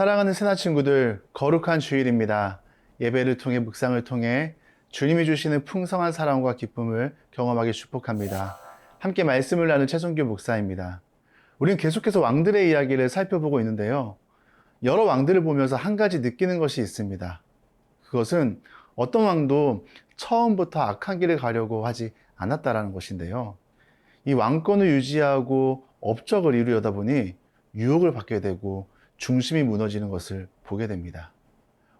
사랑하는 새나 친구들, 거룩한 주일입니다. 예배를 통해 묵상을 통해 주님이 주시는 풍성한 사랑과 기쁨을 경험하기 축복합니다. 함께 말씀을 나눈 최성규 목사입니다. 우리는 계속해서 왕들의 이야기를 살펴보고 있는데요. 여러 왕들을 보면서 한 가지 느끼는 것이 있습니다. 그것은 어떤 왕도 처음부터 악한 길을 가려고 하지 않았다라는 것인데요. 이 왕권을 유지하고 업적을 이루려다 보니 유혹을 받게 되고 중심이 무너지는 것을 보게 됩니다.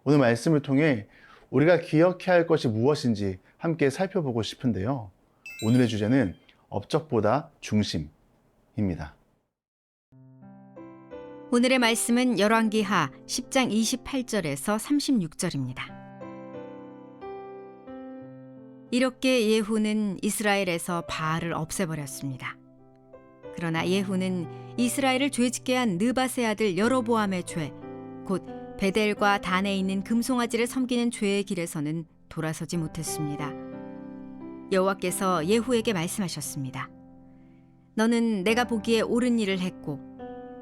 오늘 말씀을 통해 우리가 기억해야 할 것이 무엇인지 함께 살펴보고 싶은데요. 오늘의 주제는 업적보다 중심입니다. 오늘의 말씀은 열왕기하 10장 28절에서 36절입니다. 이렇게 예후는 이스라엘에서 바알을 없애버렸습니다. 그러나 예후는 이스라엘을 죄짓게 한 느밧의 아들 여로보암의 죄, 곧 베델과 단에 있는 금송아지를 섬기는 죄의 길에서는 돌아서지 못했습니다. 여호와께서 예후에게 말씀하셨습니다. 너는 내가 보기에 옳은 일을 했고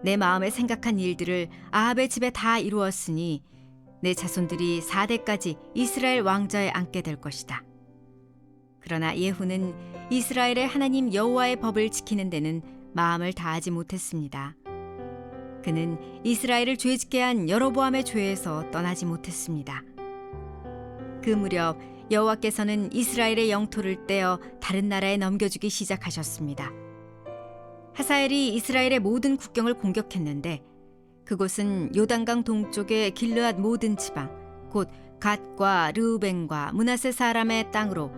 내 마음에 생각한 일들을 아합의 집에 다 이루었으니 내 자손들이 4대까지 이스라엘 왕좌에 앉게 될 것이다. 그러나 예후는 이스라엘의 하나님 여호와의 법을 지키는 데는 마음을 다하지 못했습니다. 그는 이스라엘을 죄짓게 한 여로보암의 죄에서 떠나지 못했습니다. 그 무렵 여호와께서는 이스라엘의 영토를 떼어 다른 나라에 넘겨주기 시작하셨습니다. 하사엘이 이스라엘의 모든 국경을 공격했는데 그곳은 요단강 동쪽의 길르앗 모든 지방, 곧 갓과 르우벤과 므낫세 사람의 땅으로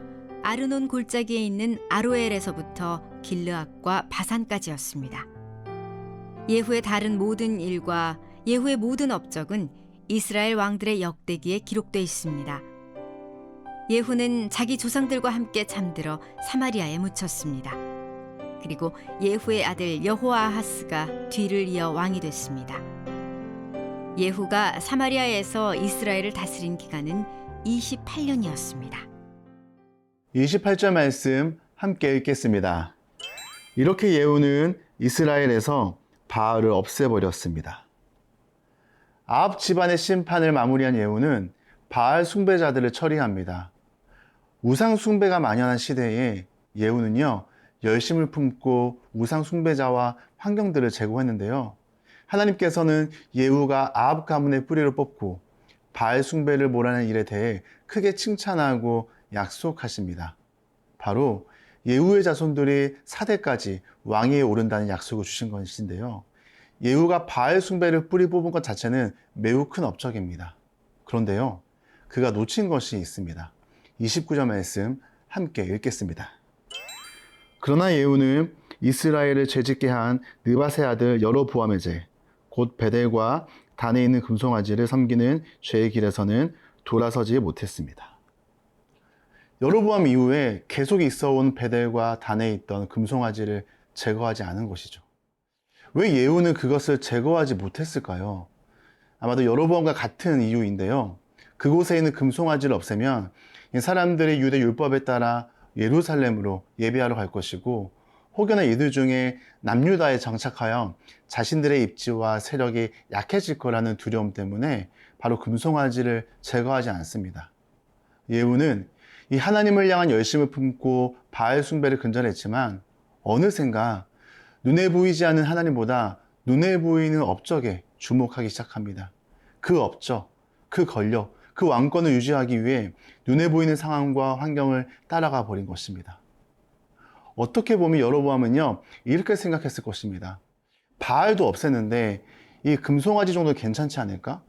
아르논 골짜기에 있는 아로엘에서부터 길르앗과 바산까지였습니다. 예후의 다른 모든 일과 예후의 모든 업적은 이스라엘 왕들의 역대기에 기록되어 있습니다. 예후는 자기 조상들과 함께 잠들어 사마리아에 묻혔습니다. 그리고 예후의 아들 여호아하스가 뒤를 이어 왕이 됐습니다. 예후가 사마리아에서 이스라엘을 다스린 기간은 28년이었습니다. 28절 말씀 함께 읽겠습니다. 이렇게 예후는 이스라엘에서 바알을 없애버렸습니다. 아합 집안의 심판을 마무리한 예후는 바알 숭배자들을 처리합니다. 우상 숭배가 만연한 시대에 예후는요, 열심을 품고 우상 숭배자와 환경들을 제거했는데요. 하나님께서는 예후가 아합 가문의 뿌리를 뽑고 바알 숭배를 몰아낸 일에 대해 크게 칭찬하고 약속하십니다. 바로 예후의 자손들이 4대까지 왕위에 오른다는 약속을 주신 것인데요. 예후가 바알 숭배를 뿌리 뽑은 것 자체는 매우 큰 업적입니다. 그런데요, 그가 놓친 것이 있습니다. 29절 말씀 함께 읽겠습니다. 그러나 예후는 이스라엘을 죄짓게 한 느밧의 아들 여로보암의 죄, 곧 베델과 단에 있는 금송아지를 섬기는 죄의 길에서는 돌아서지 못했습니다. 여로보암 이후에 계속 있어온 베델과 단에 있던 금송아지를 제거하지 않은 것이죠. 왜 예후는 그것을 제거하지 못했을까요? 아마도 여로보암과 같은 이유인데요. 그곳에 있는 금송아지를 없애면 사람들이 유대 율법에 따라 예루살렘으로 예배하러 갈 것이고, 혹여나 이들 중에 남유다에 정착하여 자신들의 입지와 세력이 약해질 거라는 두려움 때문에 바로 금송아지를 제거하지 않습니다. 예후는 이 하나님을 향한 열심을 품고 바알 숭배를 근절했지만 어느샌가 눈에 보이지 않는 하나님보다 눈에 보이는 업적에 주목하기 시작합니다. 그 업적, 그 권력, 그 왕권을 유지하기 위해 눈에 보이는 상황과 환경을 따라가 버린 것입니다. 어떻게 보면 여로보암은요, 이렇게 생각했을 것입니다. 바알도 없앴는데 이 금송아지 정도 괜찮지 않을까?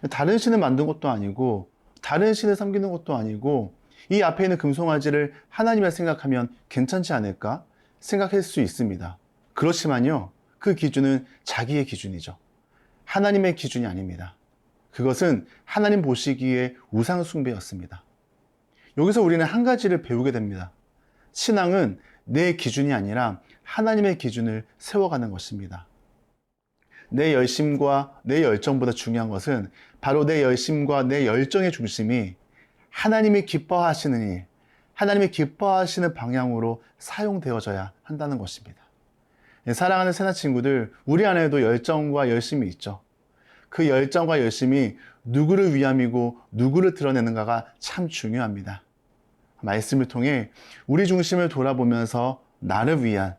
다른 신을 만든 것도 아니고 다른 신을 섬기는 것도 아니고 이 앞에 있는 금송아지를 하나님을 생각하면 괜찮지 않을까 생각할 수 있습니다. 그렇지만요, 그 기준은 자기의 기준이죠. 하나님의 기준이 아닙니다. 그것은 하나님 보시기에 우상 숭배였습니다. 여기서 우리는 한 가지를 배우게 됩니다. 신앙은 내 기준이 아니라 하나님의 기준을 세워가는 것입니다. 내 열심과 내 열정보다 중요한 것은 바로 내 열심과 내 열정의 중심이 하나님이 기뻐하시는 일, 하나님이 기뻐하시는 방향으로 사용되어져야 한다는 것입니다. 사랑하는 새나 친구들, 우리 안에도 열정과 열심이 있죠. 그 열정과 열심이 누구를 위함이고 누구를 드러내는가가 참 중요합니다. 말씀을 통해 우리 중심을 돌아보면서 나를 위한,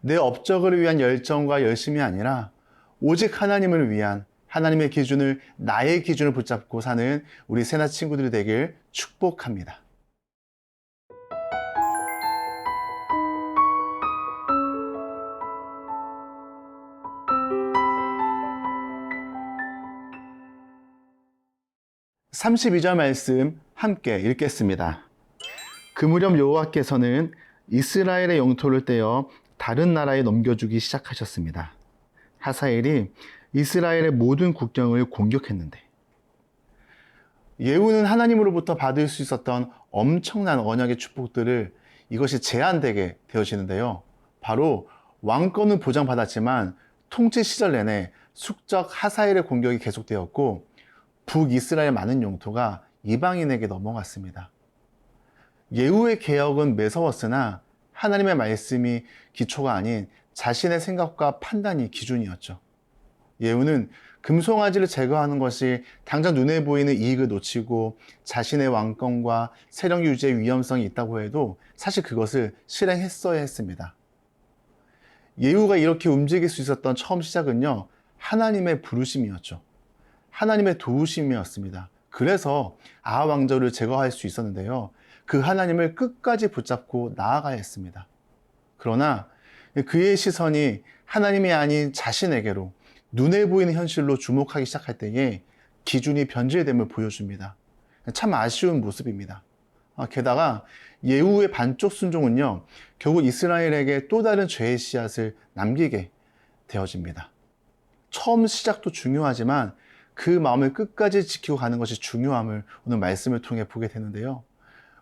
내 업적을 위한 열정과 열심이 아니라 오직 하나님을 위한, 하나님의 기준을 나의 기준을 붙잡고 사는 우리 세나 친구들이 되길 축복합니다. (32절) 말씀 함께 읽겠습니다. 그 무렵 여호와께서는 이스라엘의 영토를 떼어 다른 나라에 넘겨주기 시작하셨습니다. 하사엘이 이스라엘의 모든 국경을 공격했는데, 예후는 하나님으로부터 받을 수 있었던 엄청난 언약의 축복들을 이것이 제한되게 되어지는데요. 바로 왕권은 보장받았지만 통치 시절 내내 숙적 하사엘의 공격이 계속되었고, 북이스라엘 많은 영토가 이방인에게 넘어갔습니다. 예후의 개혁은 매서웠으나 하나님의 말씀이 기초가 아닌 자신의 생각과 판단이 기준이었죠. 예후는 금송아지를 제거하는 것이 당장 눈에 보이는 이익을 놓치고 자신의 왕권과 세력 유지의 위험성이 있다고 해도 사실 그것을 실행했어야 했습니다. 예후가 이렇게 움직일 수 있었던 처음 시작은요, 하나님의 부르심이었죠. 하나님의 도우심이었습니다. 그래서 아하 왕조를 제거할 수 있었는데요, 그 하나님을 끝까지 붙잡고 나아가야 했습니다. 그러나 그의 시선이 하나님이 아닌 자신에게로, 눈에 보이는 현실로 주목하기 시작할 때에 기준이 변질됨을 보여줍니다. 참 아쉬운 모습입니다. 게다가 예후의 반쪽 순종은요, 결국 이스라엘에게 또 다른 죄의 씨앗을 남기게 되어집니다. 처음 시작도 중요하지만 그 마음을 끝까지 지키고 가는 것이 중요함을 오늘 말씀을 통해 보게 되는데요.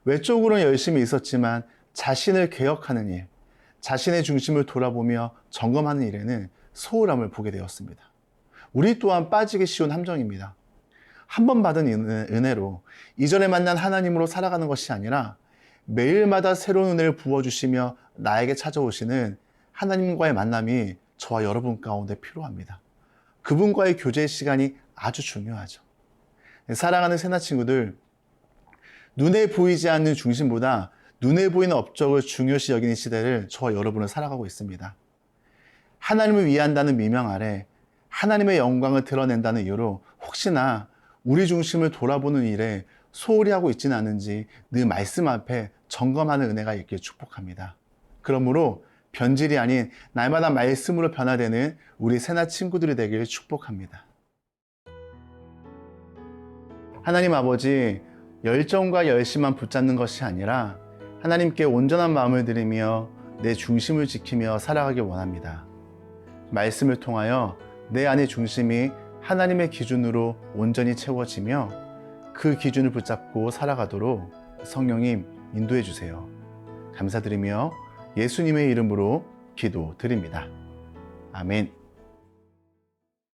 외적으로는 열심히 있었지만 자신을 개혁하는 일, 자신의 중심을 돌아보며 점검하는 일에는 소홀함을 보게 되었습니다. 우리 또한 빠지기 쉬운 함정입니다. 한 번 받은 은혜로 이전에 만난 하나님으로 살아가는 것이 아니라 매일마다 새로운 은혜를 부어주시며 나에게 찾아오시는 하나님과의 만남이 저와 여러분 가운데 필요합니다. 그분과의 교제의 시간이 아주 중요하죠. 사랑하는 세나 친구들, 눈에 보이지 않는 중심보다 눈에 보이는 업적을 중요시 여기는 시대를 저와 여러분은 살아가고 있습니다. 하나님을 위한다는 미명 아래 하나님의 영광을 드러낸다는 이유로 혹시나 우리 중심을 돌아보는 일에 소홀히 하고 있지는 않은지 늘 말씀 앞에 점검하는 은혜가 있길 축복합니다. 그러므로 변질이 아닌 날마다 말씀으로 변화되는 우리 세나 친구들이 되길 축복합니다. 하나님 아버지, 열정과 열심만 붙잡는 것이 아니라 하나님께 온전한 마음을 드리며 내 중심을 지키며 살아가길 원합니다. 말씀을 통하여 내 안의 중심이 하나님의 기준으로 온전히 채워지며 그 기준을 붙잡고 살아가도록 성령님 인도해 주세요. 감사드리며 예수님의 이름으로 기도드립니다. 아멘.